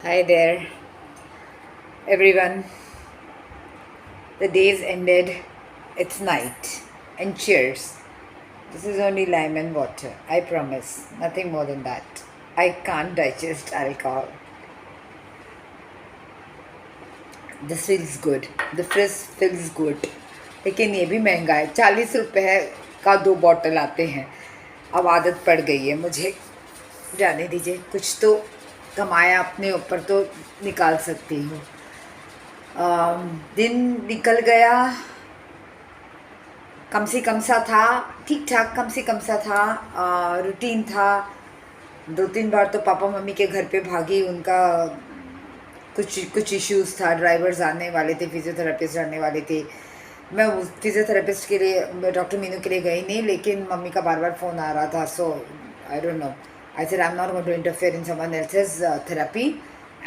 Hi there, everyone. The day's ended. It's night. And cheers. This is only lime and water. I promise. Nothing more than that. I can't digest alcohol. This feels good. The frizz feels good. लेकिन ये भी महंगा है 40 रुपए का 2 bottle आते हैं. अब आदत पड़ गई है मुझे. जाने दीजिए. कुछ तो कमाया अपने ऊपर तो निकाल सकती हूँ. दिन निकल गया. कम से कम सा था. ठीक ठाक कम से कम सा था. रूटीन था. 2-3 बार तो पापा मम्मी के घर पे भागी. उनका कुछ इश्यूज था. ड्राइवर्स आने वाले थे, फिजियोथेरेपिस्ट आने वाले थे. मैं उस फिजियोथेरेपिस्ट के लिए, डॉक्टर मीनू के लिए गई नहीं, लेकिन मम्मी का बार बार फ़ोन आ रहा था. So I don't know. I said I am not going to interfere in someone else's therapy,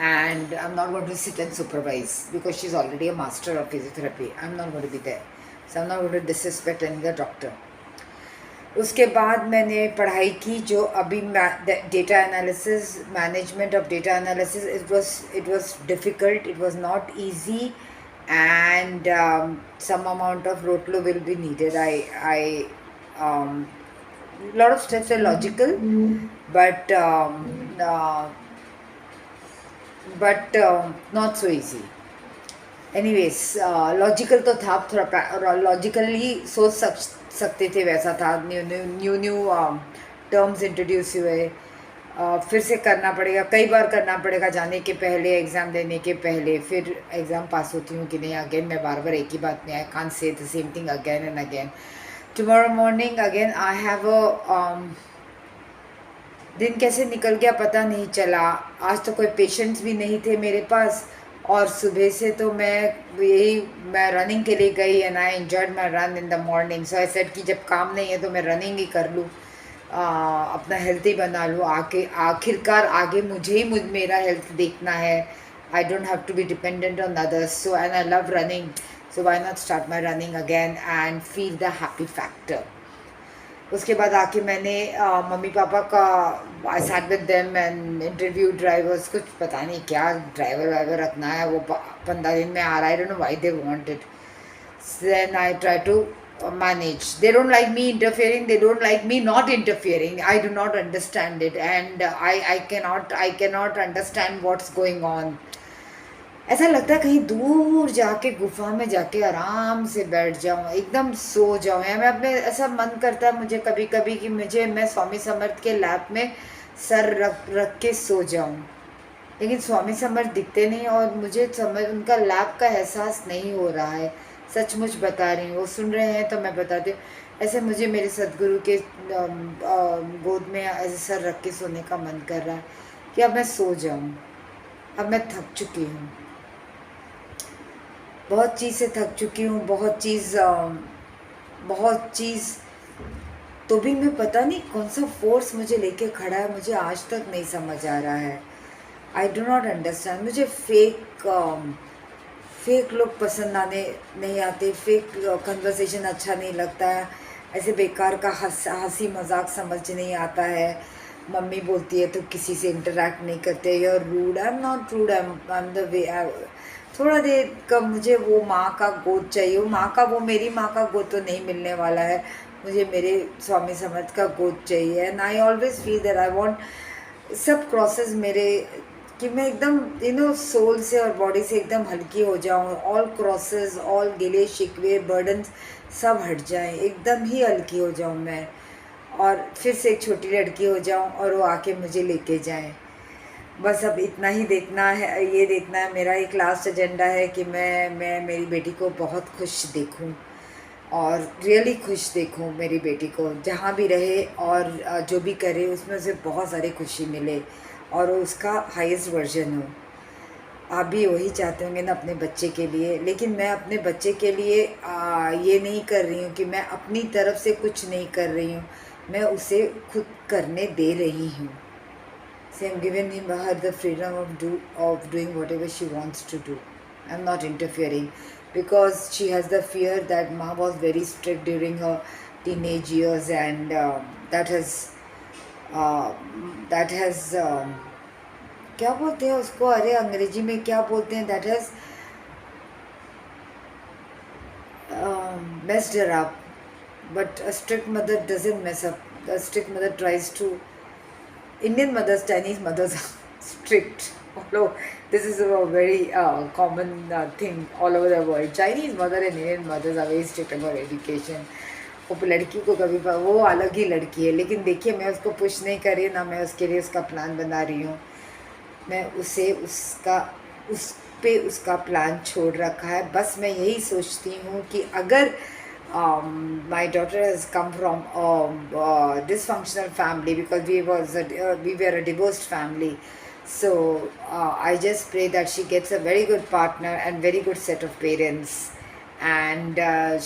and I'm not going to sit and supervise because she's already a master of physiotherapy. I'm not going to be there. So I'm not going to disrespect any other doctor. उसके बाद मैंने पढ़ाई की जो अभी data analysis, management of data analysis. It was difficult. It was not easy, and some amount of rotlo will be needed. Lot of steps are logical, but not so easy. Anyways logical तो था. थोड़ा logically सोच सकते थे, वैसा था. New terms introduce हुए. फिर से करना पड़ेगा, कई बार करना पड़ेगा. जाने के पहले, एग्ज़ाम देने के पहले, फिर एग्ज़ाम पास होती हूँ कि नहीं. अगेन मैं बार बार एक ही बात में, I can't say the same thing again and again. Tomorrow morning again I have a दिन कैसे निकल गया पता नहीं चला. आज तो कोई पेशेंट्स भी नहीं थे मेरे पास. और सुबह से तो मैं रनिंग के लिए गई, and I enjoyed my run in the morning. So I said कि जब काम नहीं है तो मैं रनिंग ही कर लूँ, अपना हेल्थ ही बना लूँ. आखिरकार आगे मुझे ही मेरा हेल्थ देखना है. I don't have to be dependent on others. So and I love running. So why not start my running again and feel the happy factor. उसके बाद आके मैंने मम्मी पापा का, I sat with them and interview drivers. कुछ पता नहीं क्या driver Viber रखना है, वो 15 दिन में आ रहा है. I don't know why they want it. Then I try to manage. They don't like me interfering, they don't like me not interfering. I do not understand it, and I cannot understand what's going on. ऐसा लगता है कहीं दूर जाके गुफा में जाके आराम से बैठ जाऊं, एकदम सो जाऊं. या मैं अपने, ऐसा मन करता है मुझे कभी कभी कि मैं स्वामी समर्थ के लैप में सर रख के सो जाऊं. लेकिन स्वामी समर्थ दिखते नहीं और मुझे उनका लैप का एहसास नहीं हो रहा है. सचमुच बता रही हूँ. वो सुन रहे हैं तो मैं बताती हूँ. ऐसे मुझे मेरे सदगुरु के गोद में ऐसे सर रख के सोने का मन कर रहा है कि अब मैं सो जाऊँ. अब मैं थक चुकी हूँ, बहुत चीज़ से थक चुकी हूँ. बहुत चीज़. तो भी मैं, पता नहीं कौन सा फोर्स मुझे लेके खड़ा है, मुझे आज तक नहीं समझ आ रहा है. I do not understand. मुझे फेक लोग पसंद नहीं आते. फेक कन्वर्सेशन अच्छा नहीं लगता है. ऐसे बेकार का हंसी मजाक समझ नहीं आता है. मम्मी बोलती है तो किसी से इंटरेक्ट नहीं करते, you are rude. I am not rude. I am the way. थोड़ा देर का मुझे वो माँ का गोद चाहिए. वो मेरी माँ का गोद तो नहीं मिलने वाला है. मुझे मेरे स्वामी समर्थ का गोद चाहिए. And I always feel that I want सब क्रॉसेस मेरे, कि मैं एकदम सोल से और बॉडी से एकदम हल्की हो जाऊँ. ऑल क्रॉसेस, ऑल गिले शिकवे, बर्डन सब हट जाएं. एकदम ही हल्की हो जाऊँ मैं, और फिर से एक छोटी लड़की हो जाऊँ और वो आके मुझे लेके जाएं. बस अब इतना ही देखना है. ये देखना है. मेरा एक लास्ट एजेंडा है कि मैं मेरी बेटी को बहुत खुश देखूं, और रियली खुश देखूं मेरी बेटी को. जहाँ भी रहे और जो भी करे उसमें उसे बहुत सारी खुशी मिले, और उसका हाईएस्ट वर्जन हो. आप भी वही चाहते होंगे ना अपने बच्चे के लिए. लेकिन मैं अपने बच्चे के लिए ये नहीं कर रही हूँ कि मैं अपनी तरफ से कुछ नहीं कर रही हूँ. मैं उसे खुद करने दे रही हूँ. So I'm giving her the freedom of doing whatever she wants to do. I'm not interfering, because she has the fear that Ma was very strict during her teenage years, and that has क्या बोलते हैं उसको, अरे अंग्रेजी में क्या बोलते हैं, that has messed her up. But a strict mother doesn't mess up. A strict mother tries to. Indian mothers, Chinese mothers are strict. Although this is a very common thing all over the world. Chinese mother and Indian mothers are very strict about education. वो लड़की को कभी वो अलग ही लड़की है, लेकिन देखिए मैं उसको पुश नहीं कर रही, ना मैं उसके लिए उसका प्लान बना रही हूँ। मैं उसे उसका उस पे उसका प्लान छोड़ रखा है। बस मैं यही सोचती हूँ कि अगर my daughter has come from a dysfunctional family because we were a divorced family. So I just pray that she gets a very good partner and very good set of parents, and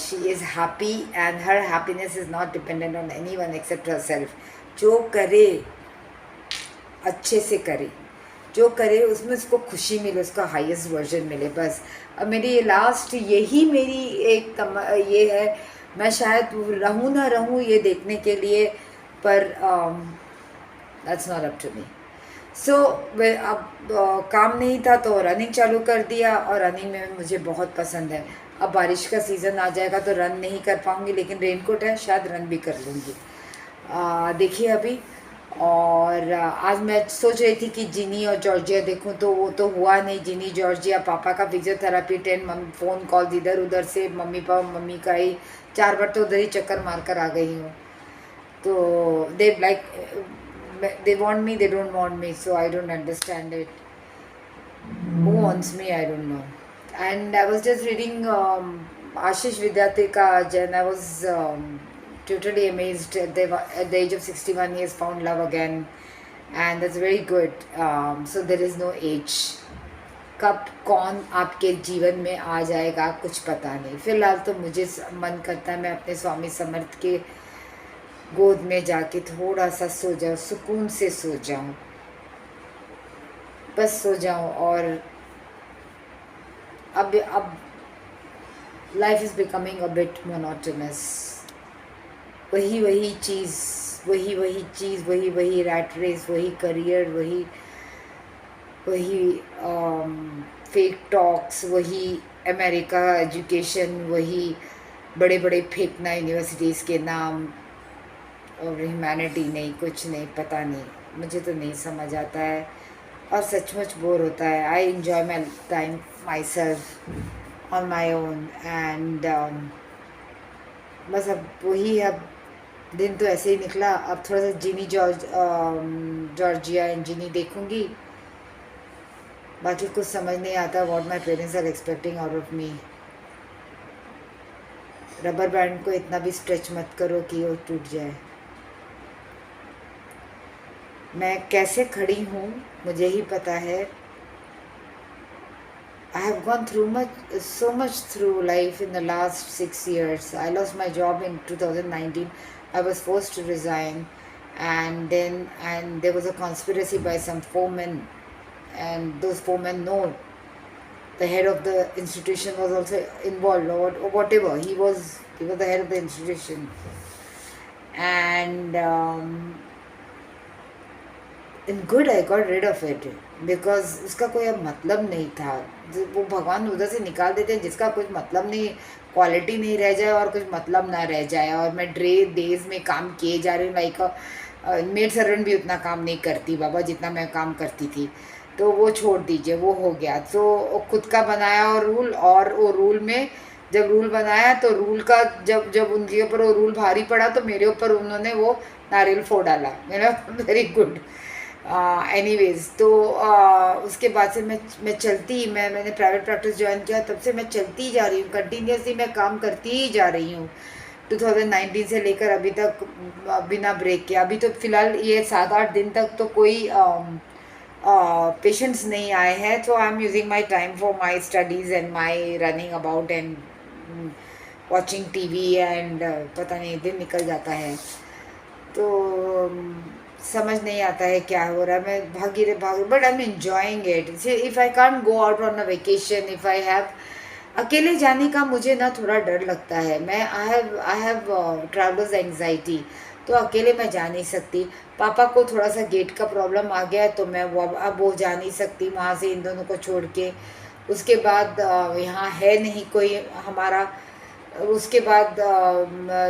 she is happy, and her happiness is not dependent on anyone except herself. जो करे अच्छे से करे, जो करे उसमें उसको खुशी मिले, उसका हाईएस्ट वर्जन मिले, बस। अब मेरी ये लास्ट यही मेरी एक ये है। मैं शायद रहूँ ना रहूँ ये देखने के लिए, पर that's not up to me. So अब काम नहीं था तो रनिंग चालू कर दिया, और रनिंग में मुझे बहुत पसंद है। अब बारिश का सीज़न आ जाएगा तो रन नहीं कर पाऊँगी, लेकिन रेनकोट है, शायद रन भी कर लूँगी। देखिए अभी। और आज मैं सोच रही थी कि जिनी और जॉर्जिया देखूं, तो वो तो हुआ नहीं। जिनी जॉर्जिया, पापा का फिजियोथेरापी 10 फ़ोन कॉल्स इधर उधर से, मम्मी का ही 4 बार तो उधर ही चक्कर मार कर आ गई हूँ। तो they want me, they don't want me, so I don't understand it. Who wants me? I don't know. And I was just reading Ashish Vidyathika, and I was totally amazed. At the age of 61, he has found love again, and that's very good. So there is no age. कब कौन आपके जीवन में आ जाएगा कुछ पता नहीं। फिलहाल तो मुझे मन करता है मैं अपने स्वामी समर्थ के गोद में जाके थोड़ा सा सो जाऊँ, सुकून से सो जाऊँ, बस सो जाऊँ। और अब life is becoming a bit monotonous. वही चीज़, वही रैट रेस, वही करियर, वही फेक टॉक्स, वही अमेरिका एजुकेशन, वही बड़े बड़े फेंकना यूनिवर्सिटीज़ के नाम, और ह्यूमैनिटी नहीं, कुछ नहीं, पता नहीं, मुझे तो नहीं समझ आता है, और सचमुच बोर होता है। I enjoy my time my self on my own, and बस अब वही। अब दिन तो ऐसे ही निकला। अब थोड़ा सा जॉर्जिया एंड जिनी देखूंगी। बाकी कुछ समझ नहीं आता what my parents are expecting out of me. Rubber band को इतना भी स्ट्रेच मत करो कि वो टूट जाए। मैं कैसे खड़ी हूँ मुझे ही पता है। I have gone through so much through life in the last 6 years. I lost my job in 2019. I was forced to resign, and there was a conspiracy by some foremen, and those foremen know the head of the institution was also involved, or whatever. He was the head of the institution, and in good I got rid of it because उसका कोई अब मतलब नहीं था। वो भगवान उधर से निकाल देते हैं जिसका कुछ मतलब नहीं, क्वालिटी नहीं रह जाए और कुछ मतलब ना रह जाए। और मैं डेज में काम किए जा रही हूँ, लाइक मेड सर्वेंट भी उतना काम नहीं करती बाबा जितना मैं काम करती थी। तो वो छोड़ दीजिए, वो हो गया। तो खुद का बनाया और रूल, और वो रूल में जब रूल बनाया तो रूल का जब उनके ऊपर वो रूल भारी पड़ा तो मेरे ऊपर उन्होंने वो नारियल फोड़ डाला। मेरा वेरी गुड। एनीवेज, तो उसके बाद से मैं चलती, मैंने प्राइवेट प्रैक्टिस ज्वाइन किया, तब से मैं चलती जा रही हूँ, कंटिन्यूसली मैं काम करती ही जा रही हूँ 2019 से लेकर अभी तक बिना ब्रेक के। अभी तो फ़िलहाल ये 7-8 दिन तक तो कोई पेशेंट्स नहीं आए हैं, तो I am using my time for my studies and my running about and watching TV, and पता नहीं दिन निकल जाता है। तो समझ नहीं आता है क्या हो रहा है। मैं भागी but I am enjoying it. If I can't go out on a vacation, if I have, अकेले जाने का मुझे ना थोड़ा डर लगता है। मैं आई हैव ट्रैवलर्स एंग्जाइटी। तो अकेले मैं जा नहीं सकती। पापा को थोड़ा सा गेट का प्रॉब्लम आ गया है, तो मैं वो अब वो जा नहीं सकती वहाँ से इन दोनों को छोड़ के। उसके बाद यहाँ है नहीं कोई हमारा। उसके बाद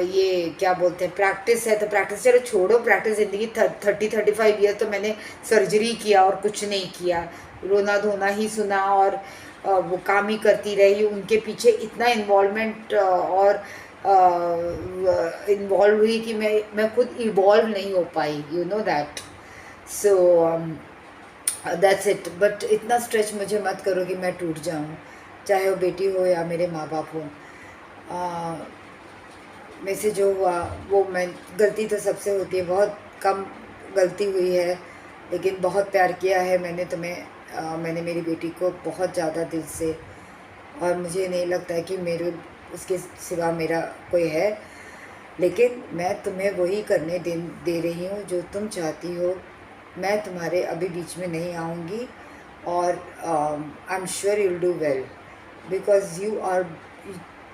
ये क्या बोलते हैं, प्रैक्टिस है, तो प्रैक्टिस चलो छोड़ो, प्रैक्टिस ज़िंदगी 30-35 ईयर तो मैंने सर्जरी किया और कुछ नहीं किया, रोना धोना ही सुना और वो काम ही करती रही। उनके पीछे इतना इन्वॉल्वमेंट और इन्वॉल्व हुई कि मैं खुद इवॉल्व नहीं हो पाई, you know that. So that's it. But इतना स्ट्रेच मुझे मत करो कि मैं टूट जाऊँ, चाहे वो बेटी हो या मेरे माँ बाप हो। में से जो हुआ वो मैं, गलती तो सबसे होती है, बहुत कम गलती हुई है, लेकिन बहुत प्यार किया है मैंने तुम्हें। मैंने मेरी बेटी को बहुत ज़्यादा दिल से, और मुझे नहीं लगता है कि मेरे उसके सिवा मेरा कोई है। लेकिन मैं तुम्हें वही करने दे रही हूँ जो तुम चाहती हो। मैं तुम्हारे अभी बीच में नहीं आऊँगी, और I am sure you will do well, because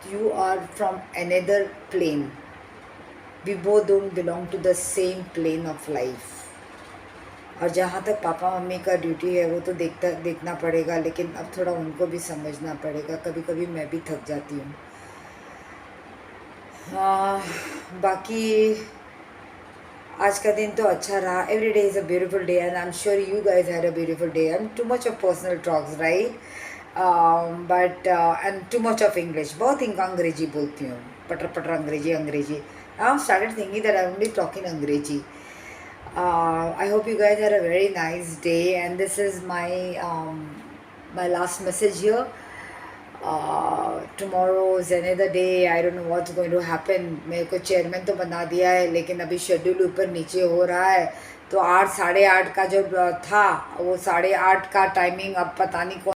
you are from another plane. We both don't belong to the same plane of life. और जहाँ तक पापा मम्मी का ड्यूटी है वो तो देखना पड़ेगा, लेकिन अब थोड़ा उनको भी समझना पड़ेगा। कभी कभी मैं भी थक जाती हूँ। बाकी आज का दिन तो अच्छा रहा। Every day is a beautiful day and I am sure you guys had a beautiful day. I am too much of personal talks right, but and too much of English. बहुत ही अंग्रेजी बोलती हूँ, पटर पटर अंग्रेजी अंग्रेजी। I am started thinking that I am only talking अंग्रेजी। I hope you guys had a very nice day, and this is my last message here. Tomorrow is another day. I don't know what's going to happen. मेरे को chairman तो बना दिया है, लेकिन अभी schedule ऊपर नीचे हो रहा है। तो 8 साढ़े 8 का जो था वो 8:30 का टाइमिंग अब पता नहीं कौन